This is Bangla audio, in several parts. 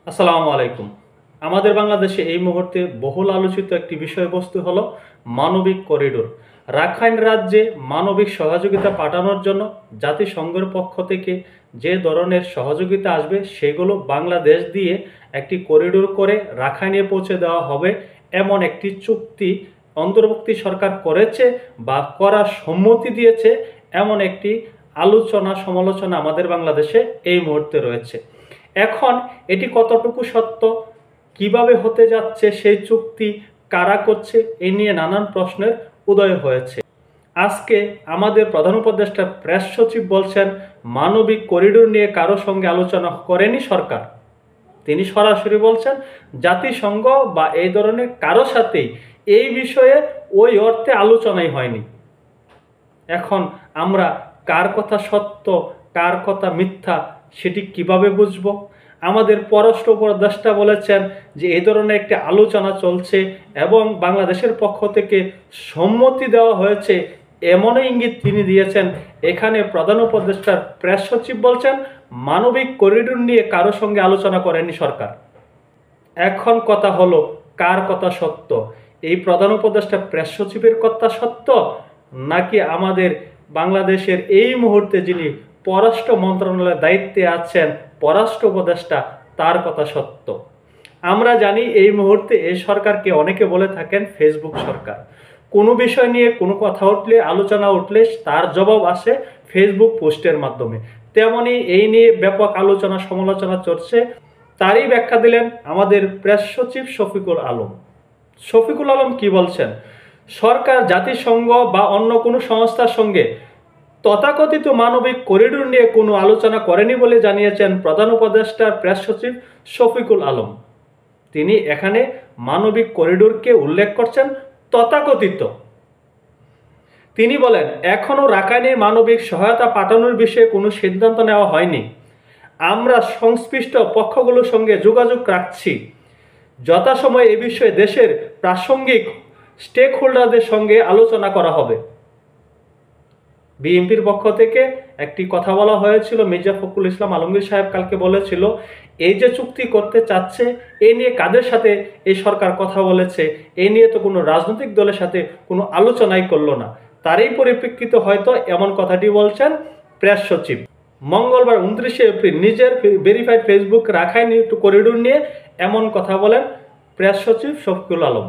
আসসালামু আলাইকুম। আমাদের বাংলাদেশে এই মুহূর্তে বহুল আলোচিত একটি বিষয়বস্তু হলো মানবিক করিডোর। রাখাইন রাজ্যে মানবিক সহযোগিতা পাঠানোর জন্য জাতিসংঘের পক্ষ থেকে যে ধরনের সহযোগিতা আসবে সেগুলো বাংলাদেশ দিয়ে একটি করিডোর করে রাখাইনে পৌঁছে দেওয়া হবে, এমন একটি চুক্তি অন্তর্বর্তী সরকার করেছে বা করার সম্মতি দিয়েছে। এমন একটি আলোচনা সমালোচনা আমাদের বাংলাদেশে এই মুহূর্তে রয়েছে। এখন এটি কতটুকু সত্য, কিভাবে হতে যাচ্ছে সেই চুক্তি, কারা করছে, এই নিয়ে নানান প্রশ্নের উদয় হয়েছে। আজকে আমাদের প্রধান উপদেষ্টা প্রেস সচিব বলছেন মানবিক করিডোর নিয়ে কারো সঙ্গে আলোচনা করেনি সরকার। তিনি সরাসরি বলছেন জাতিসংঘ বা এই ধরনের কারো সাথেই এই বিষয়ে ওই অর্থে আলোচনাই হয়নি। এখন আমরা কার কথা সত্য কার কথা মিথ্যা সেটি কিভাবে বুঝব? আমাদের পররাষ্ট্র উপদেষ্টা বলেছেন যে এই ধরনের একটি আলোচনা চলছে এবং বাংলাদেশের পক্ষ থেকে সম্মতি দেওয়া হয়েছে, এমনই ইঙ্গিত তিনি দিয়েছেন। এখানে প্রধান উপদেষ্টার প্রেস সচিব বলছেন মানবিক করিডোর নিয়ে কারো সঙ্গে আলোচনা করেনি সরকার। এখন কথা হলো কার কথা সত্য? এই প্রধান উপদেষ্টা প্রেস সচিবের কথা সত্য, নাকি আমাদের বাংলাদেশের এই মুহূর্তে যিনি পররাষ্ট্র মন্ত্রণালয়ের দায়িত্বে আছেন পররাষ্ট্র উপদেষ্টা তার কথা সত্য? আমরা জানি এই মুহূর্তে এই সরকারকে অনেকে বলে থাকেন ফেসবুক সরকার। কোনো বিষয় নিয়ে কোনো কথা উঠলে, আলোচনা উঠলে তার জবাব আসে ফেসবুক পোস্টের মাধ্যমে। তেমনি এই নিয়ে ব্যাপক আলোচনা সমালোচনা চলছে। তারই ব্যাখ্যা দিলেন আমাদের প্রেস সচিব শফিকুল আলম। শফিকুল আলম কি বলছেন? সরকার জাতিসংঘ বা অন্য কোনো সংস্থার সঙ্গে তথাকথিত মানবিক করিডোর নিয়ে কোনো আলোচনা করেনি বলে জানিয়েছেন প্রধান উপদেষ্টার প্রেস সচিব শফিকুল আলম। তিনি এখানে মানবিক করিডোরকে উল্লেখ করছেন তথাকথিত। তিনি বলেন এখনও রাখাইনে মানবিক সহায়তা পাঠানোর বিষয়ে কোনো সিদ্ধান্ত নেওয়া হয়নি। আমরা সংশ্লিষ্ট পক্ষগুলোর সঙ্গে যোগাযোগ রাখছি। যথাসময়ে এ বিষয়ে দেশের প্রাসঙ্গিক স্টেক হোল্ডারদের সঙ্গে আলোচনা করা হবে। বিএনপির পক্ষ থেকে একটি কথা বলা হয়েছিল, মির্জা ফখরুল ইসলাম আলমগীর সাহেব কালকে বলেছিল এই যে চুক্তি করতে চাচ্ছে এ নিয়ে কাদের সাথে এই সরকার কথা বলেছে, এ নিয়ে তো কোনো রাজনৈতিক দলের সাথে কোনো আলোচনাই করলো না। তারই পরিপ্রেক্ষিতে হয়তো এমন কথাটি বলছেন প্রেস সচিব। মঙ্গলবার 29শে এপ্রিল নিজের ভেরিফাইড ফেসবুক রাখাইন করিডোর নিয়ে এমন কথা বলেন প্রেস সচিব শফিকুল আলম।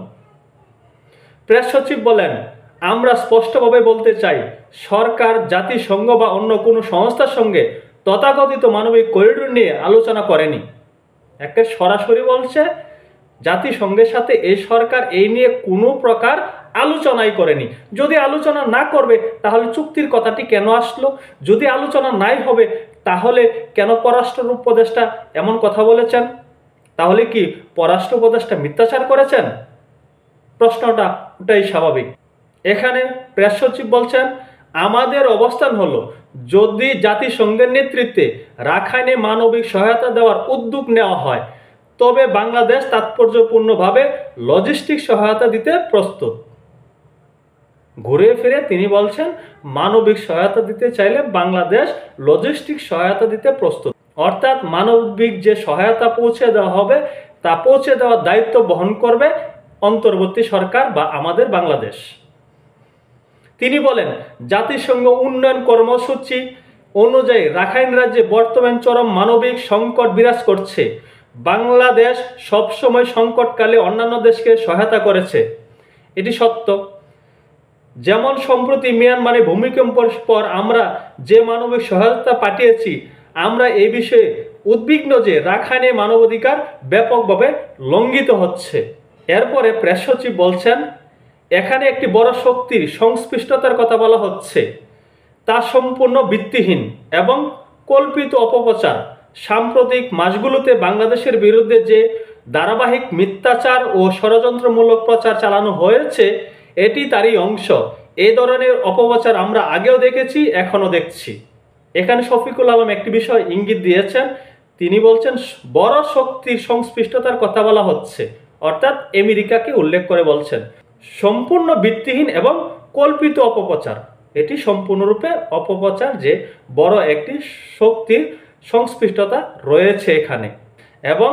প্রেস সচিব বলেন আমরা স্পষ্টভাবে বলতে চাই সরকার জাতিসংঘ বা অন্য কোনো সংস্থার সঙ্গে তথাকথিত মানবিক করিডোর নিয়ে আলোচনা করেনি। একটা সরাসরি বলছে জাতিসংঘের সাথে এই সরকার এই নিয়ে কোনো প্রকার আলোচনাই করেনি। যদি আলোচনা না করবে তাহলে চুক্তির কথাটি কেন আসলো? যদি আলোচনা নাই হবে তাহলে কেন পররাষ্ট্র উপদেষ্টা এমন কথা বলেছেন? তাহলে কি পররাষ্ট্র উপদেষ্টা মিথ্যাচার করেছেন? প্রশ্নটা ওটাই স্বাভাবিক। এখানে প্রেস সচিব বলছেন আমাদের অবস্থান হলো যদি জাতিসংঘের নেতৃত্বে রাখাইনে মানবিক সহায়তা দেওয়ার উদ্যোগ নেওয়া হয় তবে বাংলাদেশ তাৎপর্যপূর্ণভাবে লজিস্টিক সহায়তা দিতে প্রস্তুত। ঘুরে ফিরে তিনি বলছেন মানবিক সহায়তা দিতে চাইলে বাংলাদেশ লজিস্টিক সহায়তা দিতে প্রস্তুত। অর্থাৎ মানবিক যে সহায়তা পৌঁছে দেওয়া হবে তা পৌঁছে দেওয়ার দায়িত্ব বহন করবে অন্তর্বর্তী সরকার বা আমাদের বাংলাদেশ। তিনি বলেন জাতিসংঘ উন্নয়ন কর্মসূচি অনুযায়ী রাখাইন রাজ্যে বর্তমান চরম মানবিক সংকট বিরাজ করছে। বাংলাদেশ সবসময় সংকটকালে অন্যান্য দেশকে সহায়তা করেছে, এটি সত্য। যেমন সম্প্রতি মিয়ানমারে ভূমিকম্পের পর আমরা যে মানবিক সহায়তা পাঠিয়েছি, আমরা এই বিষয়ে উদ্বিগ্ন যে রাখাইনে মানবাধিকার ব্যাপকভাবে লঙ্ঘিত হচ্ছে। এরপরে প্রেস সচিব বলছেন এখানে একটি বড় শক্তির সংশ্লিষ্টতার কথা বলা হচ্ছে, তা সম্পূর্ণ ভিত্তিহীন এবং কল্পিত অপপ্রচার। সাম্প্রতিক মাসগুলোতে বাংলাদেশের বিরুদ্ধে যে ধারাবাহিক মিথ্যাচার ও ষড়যন্ত্রমূলক প্রচার চালানো হয়েছে এটি তারই অংশ। এই ধরনের অপপ্রচার আমরা আগেও দেখেছি, এখনও দেখছি। এখানে শফিকুল আলম একটি বিষয় ইঙ্গিত দিয়েছেন। তিনি বলছেন বড় শক্তির সংশ্লিষ্টতার কথা বলা হচ্ছে, অর্থাৎ আমেরিকাকে উল্লেখ করে বলছেন। সম্পূর্ণ ভিত্তিহীন এবং কল্পিত অপপ্রচার, এটি সম্পূর্ণরূপে অপপ্রচার যে বড় একটি শক্তির সংশ্লিষ্টতা রয়েছে এখানে। এবং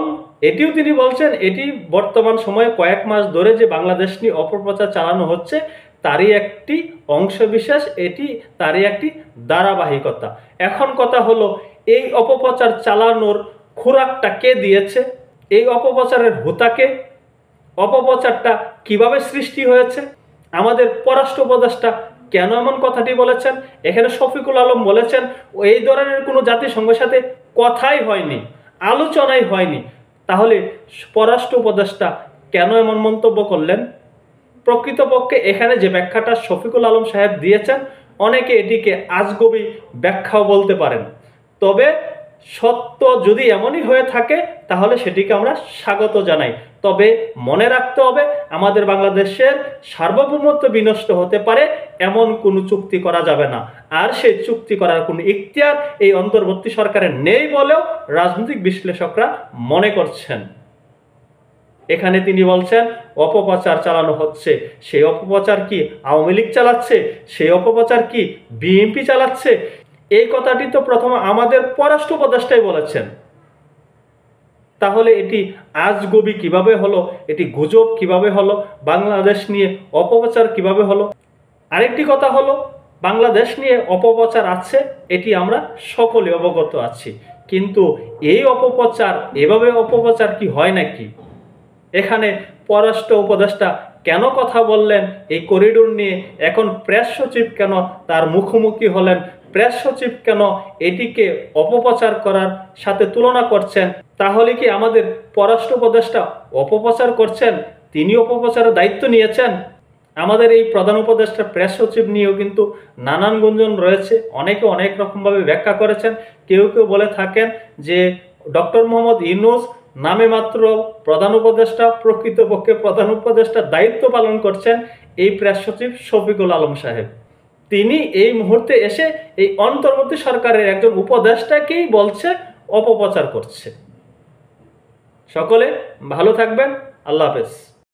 এটিও তিনি বলছেন এটি বর্তমান সময়ে কয়েক মাস ধরে যে বাংলাদেশ নিয়ে অপপ্রচার চালানো হচ্ছে তারই একটি অংশবিশেষ, এটি তারই একটি ধারাবাহিকতা। এখন কথা হলো, এই অপপ্রচার চালানোর খোরাকটা কে দিয়েছে? এই অপপ্রচারের হোতাকে? অপপ্রচারটা কিভাবে সৃষ্টি হয়েছে? আমাদের পররাষ্ট্র উপদেষ্টা কেন এমন কথাটি বলেছেন? এখানে শফিকুল আলম বলেছেন এই ধরনের কোনো জাতিসংঘের সাথে কথাই হয়নি, আলোচনাই হয়নি। তাহলে পররাষ্ট্র উপদেষ্টা কেন এমন মন্তব্য করলেন? প্রকৃতপক্ষে এখানে যে ব্যাখ্যাটা শফিকুল আলম সাহেব দিয়েছেন, অনেকে এটিকে আজগবি ব্যাখ্যাও বলতে পারেন। তবে সত্য যদি এমনই হয়ে থাকে তাহলে সেটিকে আমরা স্বাগত জানাই। তবে মনে রাখতে হবে, আমাদের বাংলাদেশের সার্বভৌমত্ব বিনষ্ট হতে পারে এমন কোনো চুক্তি করা যাবে না। আর সেই চুক্তি করার কোনো ইখতিয়ার এই অন্তর্বর্তী সরকারের নেই বলেও রাজনৈতিক বিশ্লেষকরা মনে করছেন। এখানে তিনি বলছেন অপপ্রচার চালানো হচ্ছে। সেই অপপ্রচার কি আওয়ামী লীগ চালাচ্ছে? সেই অপপ্রচার কি বিএনপি চালাচ্ছে? এই কথাটি তো প্রথম আমাদের পররাষ্ট্র উপদেষ্টাই বলেছেন। তাহলে এটি আজগবি কিভাবে হলো? এটি গুজব কিভাবে হলো? বাংলাদেশ নিয়ে অপপ্রচার কিভাবে হলো? আরেকটি কথা হলো, বাংলাদেশ নিয়ে অপপ্রচার আছে, এটি আমরা সকলে অবগত আছি। কিন্তু এই অপপ্রচার, এভাবে অপপ্রচার কি হয় নাকি? এখানে পররাষ্ট্র উপদেষ্টা কেন কথা বললেন এই করিডোর নিয়ে? এখন প্রেস সচিব কেন তার মুখোমুখি হলেন? প্রেস সচিব কেন এটিকে অপপ্রচার করার সাথে তুলনা করছেন? তাহলে কি আমাদের পররাষ্ট্র উপদেষ্টা অপপ্রচার করছেন? তিনি অপপ্রচারের দায়িত্ব নিয়েছেন? আমাদের এই প্রধান উপদেষ্টা প্রেস সচিব নিয়েও কিন্তু নানান গুঞ্জন রয়েছে, অনেকে অনেক রকমভাবে ব্যাখ্যা করেছেন। কেউ কেউ বলে থাকেন যে ডক্টর মোহাম্মদ ইউনূস নামে মাত্র প্রধান উপদেষ্টা, প্রকৃতপক্ষে প্রধান উপদেষ্টার দায়িত্ব পালন করছেন এই প্রেস সচিব শফিকুল আলম সাহেব। তিনি এই মুহূর্তে এসে এই অন্তর্বর্তী সরকারের একজন উপদেষ্টাকেই বলছে অপপ্রচার করছে। সকলে ভালো থাকবেন। আল্লাহ হাফেজ।